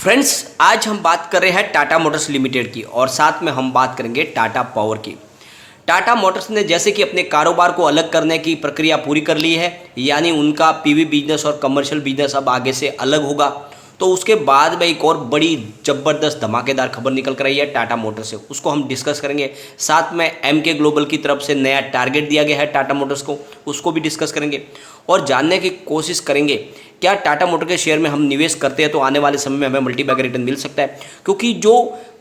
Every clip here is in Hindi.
फ्रेंड्स, आज हम बात कर रहे हैं टाटा मोटर्स लिमिटेड की और साथ में हम बात करेंगे टाटा पावर की। टाटा मोटर्स ने जैसे कि अपने कारोबार को अलग करने की प्रक्रिया पूरी कर ली है, यानी उनका पीवी बिजनेस और कमर्शियल बिजनेस अब आगे से अलग होगा। तो उसके बाद में एक और बड़ी ज़बरदस्त धमाकेदार खबर निकल कर आई है टाटा मोटर्स से, उसको हम डिस्कस करेंगे। साथ में एमके ग्लोबल की तरफ से नया टारगेट दिया गया है टाटा मोटर्स को, उसको भी डिस्कस करेंगे और जानने की कोशिश करेंगे क्या टाटा मोटर के शेयर में हम निवेश करते हैं तो आने वाले समय में हमें मल्टीबैगर रिटर्न मिल सकता है। क्योंकि जो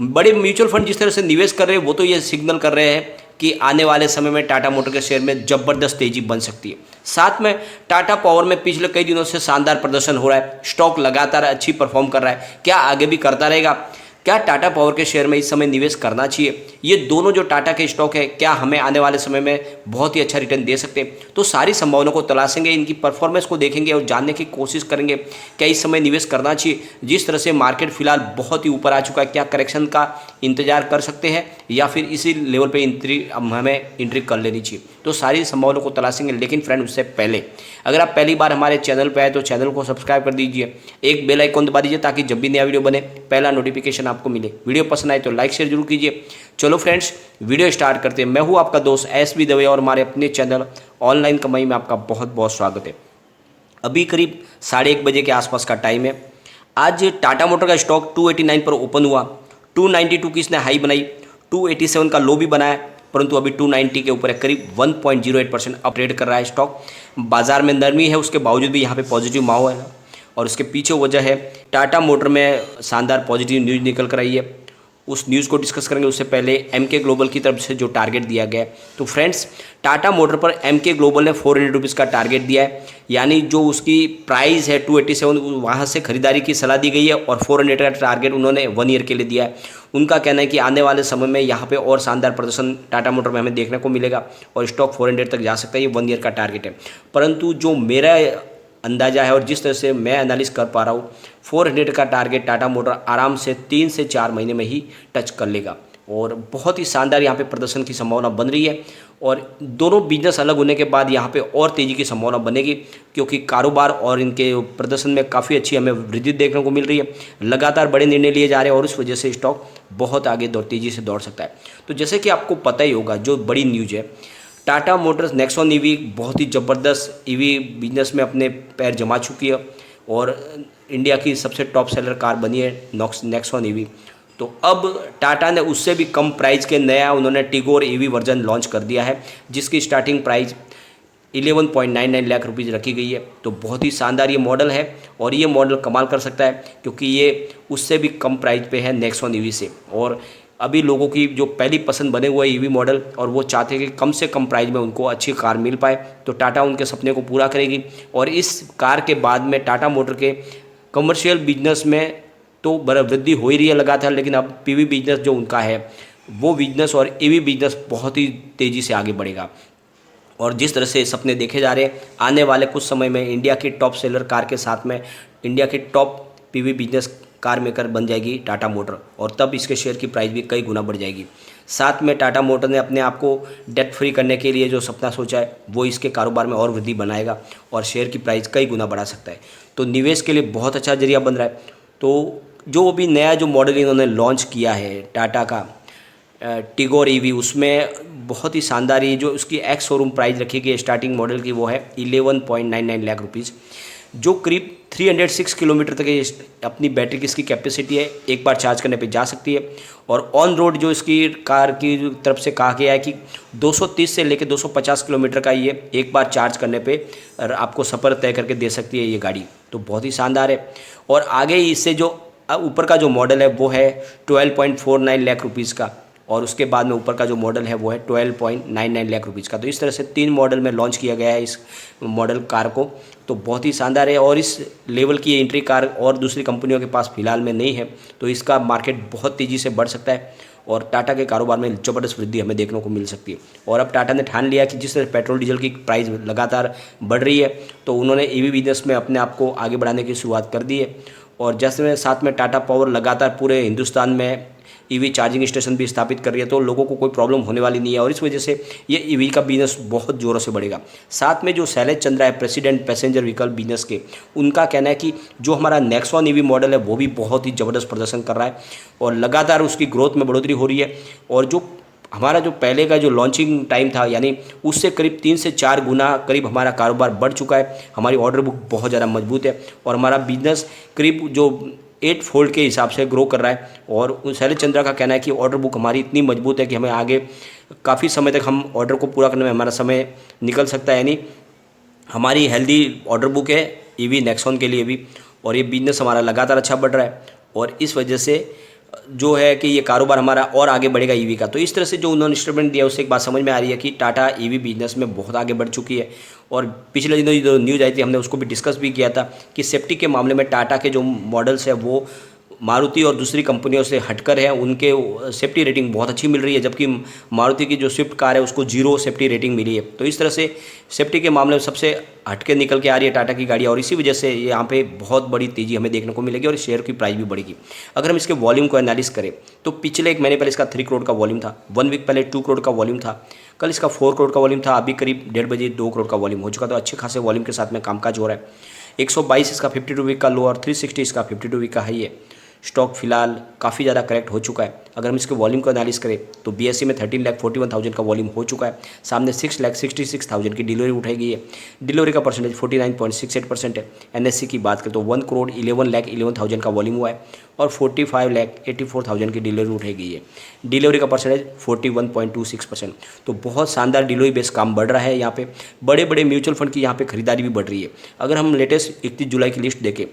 बड़े म्यूचुअल फंड जिस तरह से निवेश कर रहे हैं वो तो ये सिग्नल कर रहे हैं कि आने वाले समय में टाटा मोटर के शेयर में ज़बरदस्त तेजी बन सकती है। साथ में टाटा पावर में पिछले कई दिनों से शानदार प्रदर्शन हो रहा है, स्टॉक लगातार अच्छी परफॉर्म कर रहा है, क्या आगे भी करता रहेगा? क्या टाटा पावर के शेयर में इस समय निवेश करना चाहिए? ये दोनों जो टाटा के स्टॉक है क्या हमें आने वाले समय में बहुत ही अच्छा रिटर्न दे सकते हैं? तो सारी संभावनाओं को तलाशेंगे, इनकी परफॉर्मेंस को देखेंगे और जानने की कोशिश करेंगे क्या इस समय निवेश करना चाहिए। जिस तरह से मार्केट फिलहाल बहुत ही ऊपर आ चुका है, क्या करेक्शन का इंतजार कर सकते हैं या फिर इसी लेवल पर हमें एंट्री कर लेनी चाहिए? तो सारी संभावनाओं को तलाशेंगे। लेकिन फ्रेंड, उससे पहले अगर आप पहली बार हमारे चैनल पर आए तो चैनल को सब्सक्राइब कर दीजिए, एक बेल आइकन दबा दीजिए ताकि जब भी नया वीडियो बने पहला नोटिफिकेशन आपको मिले। वीडियो पसंद आए तो लाइक शेयर जरूर कीजिए। चलो फ्रेंड्स, वीडियो स्टार्ट करते हैं। मैं हूं आपका दोस्त एसबी दवे और हमारे अपने चैनल ऑनलाइन कमाई में आपका बहुत बहुत स्वागत है। अभी करीब 1:30 बजे के आसपास का टाइम है। आज टाटा मोटर का स्टॉक 289 पर ओपन हुआ, 292 की इसने हाई बनाई, 287 का लो भी बनाया, परंतु अभी 290 के ऊपर है, करीब 1.08% अप ट्रेड कर रहा है स्टॉक। बाजार में नरमी है, उसके बावजूद भी यहाँ पे पॉजिटिव माहौल है और उसके पीछे वजह है टाटा मोटर में शानदार पॉजिटिव न्यूज़ निकल कर आई है। उस न्यूज़ को डिस्कस करेंगे। उससे पहले एमके ग्लोबल की तरफ से जो टारगेट दिया गया है, तो फ्रेंड्स टाटा मोटर पर एमके ग्लोबल ने 400 रुपीज़ का टारगेट दिया है, यानी जो उसकी प्राइस है 287 वहाँ से खरीदारी की सलाह दी गई है और 400 का टारगेट उन्होंने 1 ईयर के लिए दिया है। उनका कहना है कि आने वाले समय में यहाँ पे और शानदार प्रदर्शन टाटा मोटर में हमें देखने को मिलेगा और स्टॉक 400 तक जा सकता है। ये 1 ईयर का टारगेट है, परंतु जो मेरा अंदाजा है और जिस तरह से मैं एनालिस कर पा रहा हूँ, 400 का टारगेट टाटा मोटर आराम से 3 से 4 महीने में ही टच कर लेगा और बहुत ही शानदार यहाँ पे प्रदर्शन की संभावना बन रही है। और दोनों बिजनेस अलग होने के बाद यहाँ पे और तेज़ी की संभावना बनेगी, क्योंकि कारोबार और इनके प्रदर्शन में काफ़ी अच्छी हमें वृद्धि देखने को मिल रही है। लगातार बड़े निर्णय लिए जा रहे हैं और उस वजह से स्टॉक बहुत आगे तेज़ी से दौड़ सकता है। तो जैसे कि आपको पता ही होगा, जो बड़ी न्यूज़ है, टाटा मोटर्स नेक्सॉन ईवी बहुत ही ज़बरदस्त ईवी बिजनेस में अपने पैर जमा चुकी है और इंडिया की सबसे टॉप सेलर कार बनी है नेक्सॉन ईवी। तो अब टाटा ने उससे भी कम प्राइस के नया उन्होंने टिगोर ईवी वर्जन लॉन्च कर दिया है, जिसकी स्टार्टिंग प्राइस 11.99 लाख रुपीज़ रखी गई है। तो बहुत ही शानदार ये मॉडल है और ये मॉडल कमाल कर सकता है, क्योंकि ये उससे भी कम प्राइस पे है नेक्सॉन ईवी से। और अभी लोगों की जो पहली पसंद बने हुए ईवी मॉडल और वो चाहते हैं कि कम से कम प्राइस में उनको अच्छी कार मिल पाए, तो टाटा उनके सपने को पूरा करेगी। और इस कार के बाद में टाटा मोटर के कमर्शियल बिजनेस में तो वृद्धि हो ही रही है लगातार, लेकिन अब पीवी बिजनेस जो उनका है वो बिजनेस और ईवी बिजनेस बहुत ही तेज़ी से आगे बढ़ेगा। और जिस तरह से सपने देखे जा रहे हैं, आने वाले कुछ समय में इंडिया की टॉप सेलर कार के साथ में इंडिया की top PV business car maker बन जाएगी टाटा मोटर, और तब इसके शेयर की प्राइस भी कई गुना बढ़ जाएगी। साथ में टाटा मोटर ने अपने आप को डेट फ्री करने के लिए जो सपना सोचा है वो इसके कारोबार में और वृद्धि बनाएगा और शेयर की प्राइस कई गुना बढ़ा सकता है। तो निवेश के लिए बहुत अच्छा जरिया बन रहा है। तो जो अभी नया जो मॉडल इन्होंने लॉन्च किया है टाटा का टिगोर ईवी, उसमें बहुत ही शानदार ये जो उसकी एक्स शोरूम प्राइस रखी गई स्टार्टिंग मॉडल की वो है 11.99 लाख रुपीज़, जो करीब 306 किलोमीटर तक अपनी बैटरी की इसकी कैपेसिटी है, एक बार चार्ज करने पे जा सकती है। और ऑन रोड जो इसकी कार की तरफ से कहा गया है कि 230 से लेकर 250 किलोमीटर का ये एक बार चार्ज करने पे आपको सफ़र तय करके दे सकती है ये गाड़ी। तो बहुत ही शानदार है। और आगे इससे जो ऊपर का जो मॉडल है वो है 12.49 लाख रुपीज़ का, और उसके बाद में ऊपर का जो मॉडल है वो है 12.99 लाख रुपीज़ का। तो इस तरह से 3 मॉडल में लॉन्च किया गया है इस मॉडल कार को। तो बहुत ही शानदार है और इस लेवल की एंट्री कार और दूसरी कंपनियों के पास फिलहाल में नहीं है, तो इसका मार्केट बहुत तेज़ी से बढ़ सकता है और टाटा के कारोबार में ज़बरदस्त वृद्धि हमें देखने को मिल सकती है। और अब टाटा ने ठान लिया कि जिस तरह पेट्रोल डीजल की प्राइस लगातार बढ़ रही है, तो उन्होंने ईवी बिजनेस में अपने आप को आगे बढ़ाने की शुरुआत कर दी है। और जैसे में साथ में टाटा पावर लगातार पूरे हिंदुस्तान में ईवी चार्जिंग स्टेशन भी स्थापित कर रही है, तो लोगों को कोई प्रॉब्लम होने वाली नहीं है और इस वजह से ये ईवी का बिजनेस बहुत ज़ोरों से बढ़ेगा। साथ में जो शैलेश चंद्रा है, प्रेसिडेंट पैसेंजर व्हीकल बिजनेस के, उनका कहना है कि जो हमारा नेक्सॉन ईवी मॉडल है वो भी बहुत ही ज़बरदस्त प्रदर्शन कर रहा है और लगातार उसकी ग्रोथ में बढ़ोतरी हो रही है। और जो हमारा जो पहले का जो लॉन्चिंग टाइम था, यानी उससे करीब 3 से 4 गुना करीब हमारा कारोबार बढ़ चुका है। हमारी ऑर्डर बुक बहुत ज़्यादा मजबूत है और हमारा बिजनेस करीब जो 8 फोल्ड के हिसाब से ग्रो कर रहा है। और शैलेश चंद्रा का कहना है कि ऑर्डर बुक हमारी इतनी मजबूत है कि हमें आगे काफ़ी समय तक हम ऑर्डर को पूरा करने में हमारा समय निकल सकता है, यानी हमारी हेल्दी ऑर्डर बुक है ईवी नेक्सॉन के लिए भी। और ये बिजनेस हमारा लगातार अच्छा बढ़ रहा है और इस वजह से जो है कि ये कारोबार हमारा और आगे बढ़ेगा ईवी का। तो इस तरह से जो उन्होंने स्टेटमेंट दिया उससे एक बात समझ में आ रही है कि टाटा ईवी बिजनेस में बहुत आगे बढ़ चुकी है। और पिछले दिनों जो न्यूज़ आई थी हमने उसको भी डिस्कस भी किया था कि सेफ्टी के मामले में टाटा के जो मॉडल्स है वो मारुति और दूसरी कंपनियों से हटकर है, उनके सेफ्टी रेटिंग बहुत अच्छी मिल रही है, जबकि मारुति की जो स्विफ्ट कार है उसको 0 सेफ्टी रेटिंग मिली है। तो इस तरह से सेफ्टी के मामले में सबसे हटके निकल के आ रही है टाटा की गाड़ियाँ और इसी वजह से यहाँ पे बहुत बड़ी तेज़ी हमें देखने को मिलेगी और शेयर की प्राइस भी बढ़ेगी। अगर हम इसके वॉल्यूम को एनालिस करें तो पिछले 1 महीने पहले इसका 3 करोड़ का वॉल्यूम था, 1 वीक पहले 2 करोड़ का वॉल्यूम था, कल इसका 4 करोड़ का वॉल्यूम था, अभी करीब 1:30 बजे 2 करोड़ का वॉल्यूम हो चुका। तो अच्छे खासे वॉल्यूम के साथ में कामकाज हो रहा है। 122 इसका 52 वीक का लो और 360 इसका 52 वीक का हाई है। स्टॉक फिलहाल काफ़ी ज़्यादा करेक्ट हो चुका है। अगर हम इसके वॉल्यूम को एनालिस करें तो बीएससी में 13,41,000 का वॉल्यूम हो चुका है, सामने 6,66,000 की डिलीवरी उठाई गई है। डिलीवरी का परसेंटेज 49.68% है। एनएससी की बात करें तो 1,11,11,000 का वॉल्यूम हुआ है और 45,84,000 की डिलीवरी उठाई गई है। डिलीवरी का परसेंटेज 41.26%। तो बहुत शानदार डिलीवरी बेस काम बढ़ रहा है। यहाँ पे बड़े बड़े म्यूचुअल फंड की यहाँ पे खरीदारी भी बढ़ रही है। अगर हम लेटेस्ट 31 जुलाई की लिस्ट देखें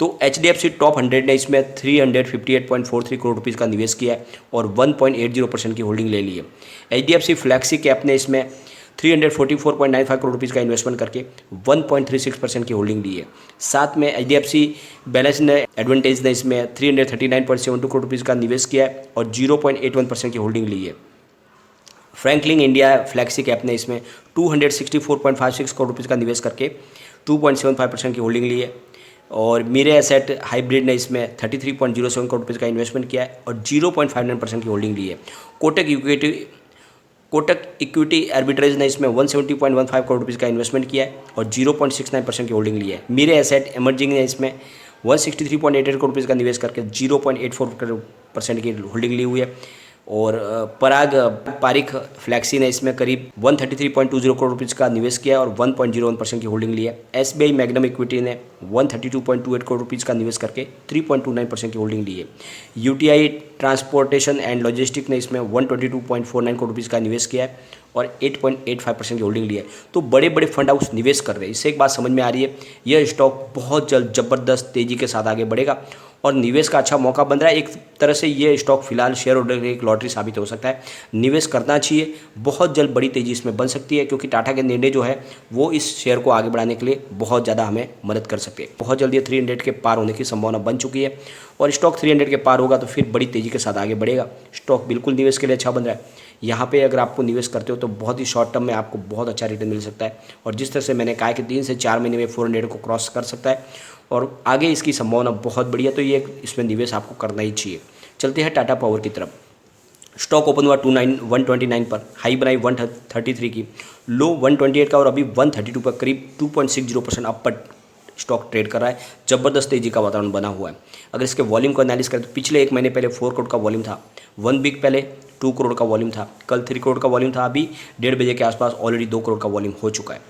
तो HDFC टॉप 100 ने इसमें 358.43 करोड़ रुपीज़ का निवेश किया है और 1.80% की होल्डिंग ले ली है। HDFC फ्लैक्सी कैप ने इसमें 344.95 करोड़ रुपीज़ का इन्वेस्टमेंट करके 1.36% की होल्डिंग ली है। साथ में HDFC बैलेंस ने एडवांटेज ने इसमें 339.72 करोड़ रुपीज़ का निवेश किया है और 0.81% की होल्डिंग ली है। फ्रैंकलिन इंडिया फ्लैक्सी कैप ने इसमें 264.56 करोड़ रुपीज़ का निवेश करके 2.75% की होल्डिंग ली है। और मेरे एसेट हाइब्रिड ने इसमें 33.07 करोड़ रुपये का इन्वेस्टमेंट किया है और 0.59% की होल्डिंग ली है। कोटक इक्विटी आर्बिट्रेज ने इसमें 170.15 करोड़ रुपये का इन्वेस्टमेंट किया है और 0.69% की होल्डिंग ली है। मेरे एसेट इमर्जिंग ने इसमें 163.88 करोड़ रुपये का निवेश करके 0.84% की होल्डिंग ली हुई है। और पराग पारिक फ्लैक्सी ने इसमें करीब 133.20 करोड़ रुपीज़ का निवेश किया और 1.01% की होल्डिंग ली है। SBI मैग्नम इक्विटी ने 132.28 करोड़ रुपीज़ का निवेश करके 3.29% की होल्डिंग ली है। UTI ट्रांसपोर्टेशन एंड लॉजिस्टिक ने इसमें 122.49 करोड़ रुपीज़ का निवेश किया है और 8.85% की होल्डिंग ली है। तो बड़े बड़े फंड हाउस निवेश कर रहे हैं। इससे एक बात समझ में आ रही है, यह स्टॉक बहुत जल्द ज़बरदस्त तेज़ी के साथ आगे बढ़ेगा और निवेश का अच्छा मौका बन रहा है। एक तरह से ये स्टॉक फिलहाल शेयर होल्डर की एक लॉटरी साबित हो सकता है। निवेश करना चाहिए, बहुत जल्द बड़ी तेज़ी इसमें बन सकती है क्योंकि टाटा के निर्णय जो है वो इस शेयर को आगे बढ़ाने के लिए बहुत ज़्यादा हमें मदद कर सकते हैं। बहुत जल्द ये 300 के पार होने की संभावना बन चुकी है और स्टॉक 300 के पार होगा तो फिर बड़ी तेज़ी के साथ आगे बढ़ेगा। स्टॉक बिल्कुल निवेश के लिए अच्छा बन रहा है। यहाँ पे अगर आपको निवेश करते हो तो बहुत ही शॉर्ट टर्म में आपको बहुत अच्छा रिटर्न मिल सकता है और जिस तरह से मैंने कहा कि 3 से 4 महीने में 400 को क्रॉस कर सकता है और आगे इसकी संभावना बहुत बड़ी है, तो ये इसमें निवेश आपको करना ही चाहिए। चलते हैं टाटा पावर की तरफ। स्टॉक ओपन हुआ 129 पर, हाई बनाई 133 की, लो 128 का और अभी 132 पर करीब 2.60% अप पर स्टॉक ट्रेड कर रहा है। ज़बरदस्त तेजी का वातावरण बना हुआ है। अगर इसके वॉल्यूम को एनालिस करें तो पिछले 1 महीने पहले 4 करोड़ का वॉल्यूम था, 1 वीक पहले 2 करोड़ का वॉल्यूम था, कल 3 करोड़ का वॉल्यूम था, अभी 1:30 बजे के आसपास ऑलरेडी 2 करोड़ का वॉल्यूम हो चुका है।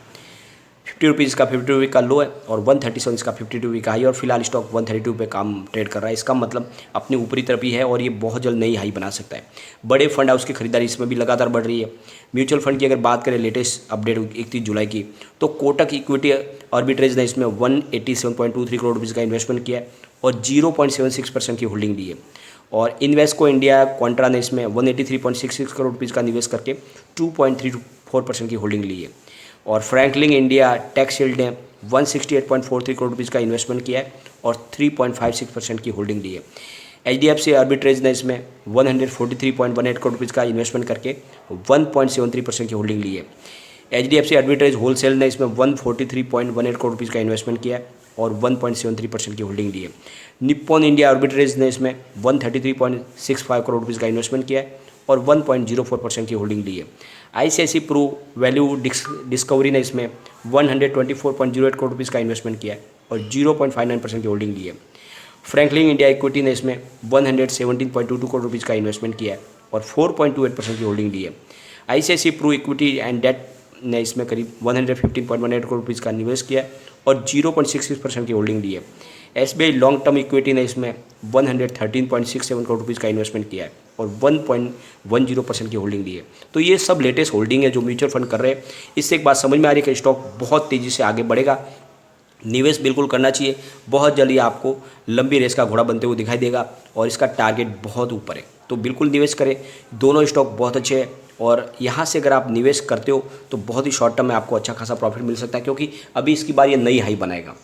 50 रुपीज़ का 52 वीक का लो है और 137 इसका 52 वीक का हाई और फिलहाल स्टॉक 132 पे काम ट्रेड कर रहा है। इसका मतलब अपनी ऊपरी तरफ ही है और ये बहुत जल्द नई हाई बना सकता है। बड़े फंड हाउस की खरीदारी इसमें भी लगातार बढ़ रही है। म्यूचुअल फंड की अगर बात करें लेटेस्ट अपडेट 31 जुलाई की तो कोटक इक्विटी आर्बिट्रेज ने इसमें 187.23 करोड़ रुपीज़ का इन्वेस्टमेंट किया है और 0.76% की होल्डिंग ली है। और इन्वेस्को इंडिया क्वांट्रा ने इसमें 183.66 करोड़ रुपीज़ का निवेश करके 2.34% की होल्डिंग ली है। और फ्रैंकलिन इंडिया टैक्सशील्ड ने 168.43 करोड़ रुपीज़ का इन्वेस्टमेंट किया है और 3.56% की होल्डिंग ली है। HDFC आर्बिट्रेज ने इसमें 143.18 करोड़ रुपीज़ का इन्वेस्टमेंट करके 1.73% की होल्डिंग ली है। HDFC आर्बिट्रेज होलसेल ने इसमें 143.18 करोड़ रुपीज़ का इन्वेस्टमेंट किया है और 1.73% की होल्डिंग ली है। निप्पॉन इंडिया आर्बिट्रेज ने इसमें 133.65 करोड़ रुपीज़ का इन्वेस्टमेंट किया है और 1.04% की होल्डिंग ली है। ICICI प्रू वैल्यू डिस्कवरी ने इसमें 124.08 करोड़ रुपीज़ का इन्वेस्टमेंट किया है और 0.59% की होल्डिंग ली है। फ्रैंकलिन इंडिया इक्विटी ने इसमें 117.22 करोड़ रुपीज़ का इन्वेस्टमेंट किया है और 4.28% की होल्डिंग ली है। ICICI Pru equity and debt ने इसमें करीब 115.18 करोड़ रुपीज़ का निवेश किया है और 0.66% की होल्डिंग ली है। SBI लॉन्ग टर्म इक्विटी ने इसमें 113.67 करोड़ रुपीज़ का इन्वेस्टमेंट किया है और 1.10% की होल्डिंग ली है। तो ये सब लेटेस्ट होल्डिंग है जो म्यूचुअल फंड कर रहे हैं। इससे एक बात समझ में आ रही है कि स्टॉक बहुत तेज़ी से आगे बढ़ेगा। निवेश बिल्कुल करना चाहिए, बहुत जल्दी आपको लंबी रेस का घोड़ा बनते हुए दिखाई देगा और इसका टारगेट बहुत ऊपर है, तो बिल्कुल निवेश करें। दोनों स्टॉक बहुत अच्छे हैं और यहाँ से अगर आप निवेश करते हो तो बहुत ही शॉर्ट टर्म में आपको अच्छा खासा प्रॉफिट मिल सकता है, क्योंकि अभी इसकी बार ये नई हाई बनाएगा।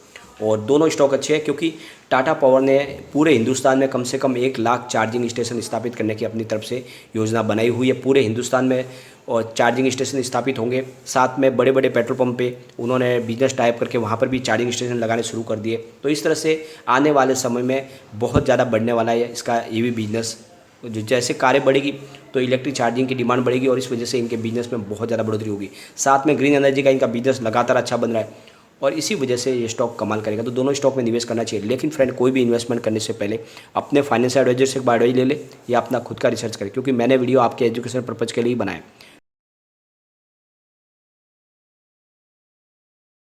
और दोनों स्टॉक अच्छे हैं क्योंकि टाटा पावर ने पूरे हिंदुस्तान में कम से कम 1 लाख चार्जिंग स्टेशन स्थापित करने की अपनी तरफ से योजना बनाई हुई है। पूरे हिंदुस्तान में और चार्जिंग स्टेशन स्थापित होंगे। साथ में बड़े बड़े पेट्रोल पंप पे उन्होंने बिजनेस टाइप करके वहाँ पर भी चार्जिंग स्टेशन लगाने शुरू कर दिए। तो इस तरह से आने वाले समय में बहुत ज़्यादा बढ़ने वाला है इसका EV बिजनेस। जैसे कारें बढ़ेगी तो इलेक्ट्रिक चार्जिंग की डिमांड बढ़ेगी और इस वजह से इनके बिजनेस में बहुत ज़्यादा बढ़ोतरी होगी। साथ में ग्रीन एनर्जी का इनका बिजनेस लगातार अच्छा बन रहा है और इसी वजह से ये स्टॉक कमाल करेगा। तो दोनों स्टॉक में निवेश करना चाहिए, लेकिन फ्रेंड कोई भी इन्वेस्टमेंट करने से पहले अपने फाइनेंशियल एडवाइजर से एक बार एडवाइस ले ले या अपना खुद का रिसर्च करें, क्योंकि मैंने वीडियो आपके एजुकेशन पर्पज़ के लिए ही बनाया।